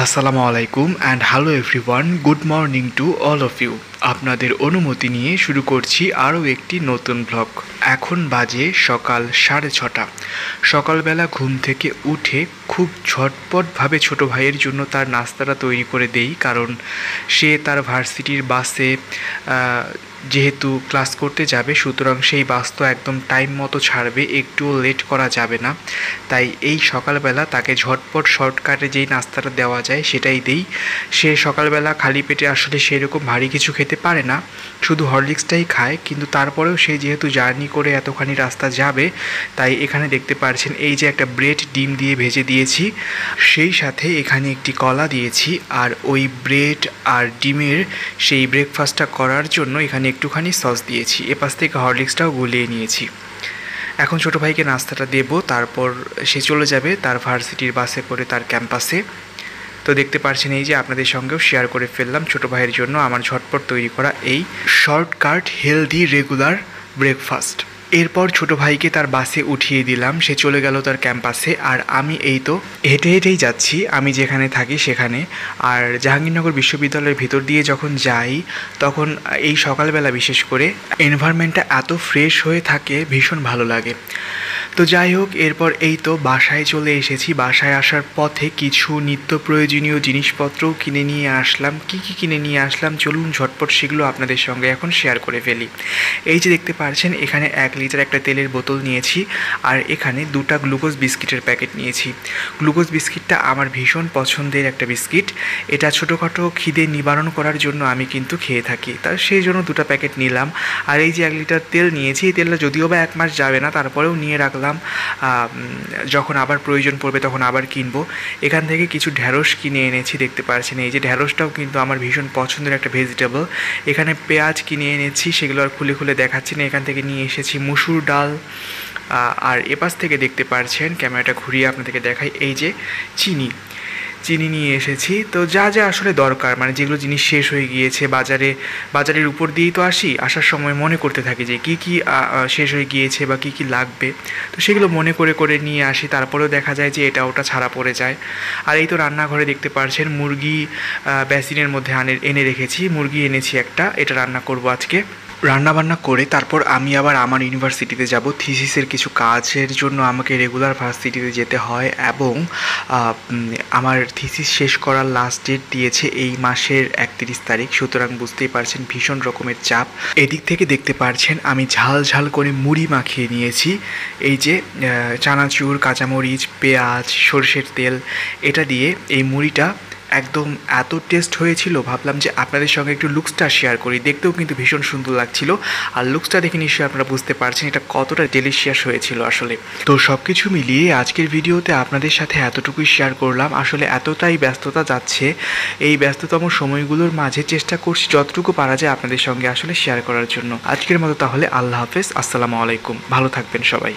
আসসালামু আলাইকুম and hello everyone, good morning to all of you. আপনাদের অনুমতি নিয়ে শুরু করছি আরও একটি নতুন ব্লগ। এখন বাজে সকাল 6:30। সকালবেলা ঘুম থেকে উঠে খুব ঝটপটভাবে ছোটো ভাইয়ের জন্য তার নাস্তাটা তৈরি করে দেই, কারণ সে তার ভার্সিটির বাসে যেহেতু ক্লাস করতে যাবে, সুতরাং সেই বাস তো একদম টাইম মতো ছাড়বে, একটুও লেট করা যাবে না। তাই এই সকালবেলা তাকে ঝটপট শর্টকাটে যেই নাস্তাটা দেওয়া যায় সেটাই দিই। সে সকালবেলা খালি পেটে আসলে সেরকম ভারী কিছু খেতে পারে না, শুধু হরলিক্সটাই খায়, কিন্তু তারপরেও সে যেহেতু জার্নি করে এতখানি রাস্তা যাবে, তাই এখানে দেখতে পাচ্ছেন এই যে একটা ব্রেড ডিম দিয়ে ভেজে দিয়েছি, সেই সাথে এখানে একটি কলা দিয়েছি। আর ওই ব্রেড আর ডিমের সেই ব্রেকফাস্টটা করার জন্য এখানে একটুখানি সস দিয়েছি, এপাশ থেকে হরলিক্সটাও গুলিয়ে নিয়েছি। এখন ছোটো ভাইকে নাস্তাটা দেবো, তারপর সে চলে যাবে তার ভার্সিটির বাসে করে তার ক্যাম্পাসে। তো দেখতে পাচ্ছেন এই যে আপনাদের সঙ্গেও শেয়ার করে ফেললাম ছোটো ভাইয়ের জন্য আমার ঝটপট তৈরি করা এই শর্টকাট হেলদি রেগুলার ব্রেকফাস্ট। এরপর ছোটো ভাইকে তার বাসে উঠিয়ে দিলাম, সে চলে গেল তার ক্যাম্পাসে। আর আমি এই তো হেঁটে হেঁটেই যাচ্ছি আমি যেখানে থাকি সেখানে। আর জাহাঙ্গীরনগর বিশ্ববিদ্যালয়ের ভিতর দিয়ে যখন যাই, তখন এই সকালবেলা বিশেষ করে এনভায়রনমেন্টটা এত ফ্রেশ হয়ে থাকে, ভীষণ ভালো লাগে। তো যাই হোক, এরপর এই তো বাসায় চলে এসেছি। বাসায় আসার পথে কিছু নিত্য প্রয়োজনীয় জিনিসপত্রও কিনে নিয়ে আসলাম। কি কিনে নিয়ে আসলাম চলুন ঝটপট সেগুলো আপনাদের সঙ্গে এখন শেয়ার করে ফেলি। এই যে দেখতে পাচ্ছেন, এখানে 1 লিটার একটা তেলের বোতল নিয়েছি, আর এখানে 2টা গ্লুকোজ বিস্কিটের প্যাকেট নিয়েছি। গ্লুকোজ বিস্কিটটা আমার ভীষণ পছন্দের একটা বিস্কিট, এটা ছোটোখাটো খিদে নিবারণ করার জন্য আমি কিন্তু খেয়ে থাকি, তার সেই জন্য 2টা প্যাকেট নিলাম। আর এই যে 1 লিটার তেল নিয়েছি, এই তেলটা যদিও বা 1 মাস যাবে না, তারপরেও নিয়ে রাখলাম, যখন আবার প্রয়োজন পড়বে তখন আবার কিনবো। এখান থেকে কিছু ঢ্যাঁড়স কিনে এনেছি, দেখতে পাচ্ছেন এই যে ঢ্যাঁড়সটাও কিন্তু আমার ভীষণ পছন্দের একটা ভেজিটেবল। এখানে পেঁয়াজ কিনে এনেছি, সেগুলো আর খুলে খুলে দেখাচ্ছি না। এখান থেকে নিয়ে এসেছি মুসুর ডাল। আর এপাশ থেকে দেখতে পাচ্ছেন, ক্যামেরাটা ঘুরিয়ে আপনাদেরকে দেখাই, এই যে চিনি নিয়ে এসেছি। তো যা যা আসলে দরকার, মানে যেগুলো জিনিস শেষ হয়ে গিয়েছে বাজারের উপর দিয়েই তো আসার সময় মনে করতে থাকি যে কী শেষ হয়ে গিয়েছে বা কী লাগবে, তো সেগুলো মনে করে নিয়ে আসি। তারপরেও দেখা যায় যে এটা ওটা ছাড়া পড়ে যায়। আর এই তো রান্নাঘরে দেখতে পাচ্ছেন মুরগি বেসিনের মধ্যে এনে রেখেছি, মুরগি এনেছি একটা, এটা রান্না করব আজকে। রান্নাবান্না করে তারপর আমি আবার আমার ইউনিভার্সিটিতে যাব। থিসিসের কিছু কাজের জন্য আমাকে রেগুলার ভার্সিটিতে যেতে হয়, এবং আমার থিসিস শেষ করার লাস্ট ডেট দিয়েছে এই মাসের 31 তারিখ, সুতরাং বুঝতেই পারছেন ভীষণ রকমের চাপ। এদিক থেকে দেখতে পাচ্ছেন আমি ঝাল করে মুড়ি মাখিয়ে নিয়েছি, এই যে চানাচুর, কাঁচামরিচ, পেঁয়াজ, সরষের তেল, এটা দিয়ে এই মুড়িটা একদম এত টেস্ট হয়েছিল, ভাবলাম যে আপনাদের সঙ্গে একটু লুকসটা শেয়ার করি। দেখতেও কিন্তু ভীষণ সুন্দর লাগছিল, আর লুকসটা দেখে নিশ্চয়ই আপনারা বুঝতে পারছেন এটা কতটা ডেলিশিয়াস হয়েছিল আসলে। তো সব কিছু মিলিয়ে আজকের ভিডিওতে আপনাদের সাথে এতটুকুই শেয়ার করলাম। আসলে এতটাই ব্যস্ততা যাচ্ছে, এই ব্যস্ততম সময়গুলোর মাঝে চেষ্টা করছি যতটুকু পারা যায় আপনাদের সঙ্গে আসলে শেয়ার করার জন্য। আজকের মতো তাহলে আল্লাহ হাফেজ, আসসালামু আলাইকুম, ভালো থাকবেন সবাই।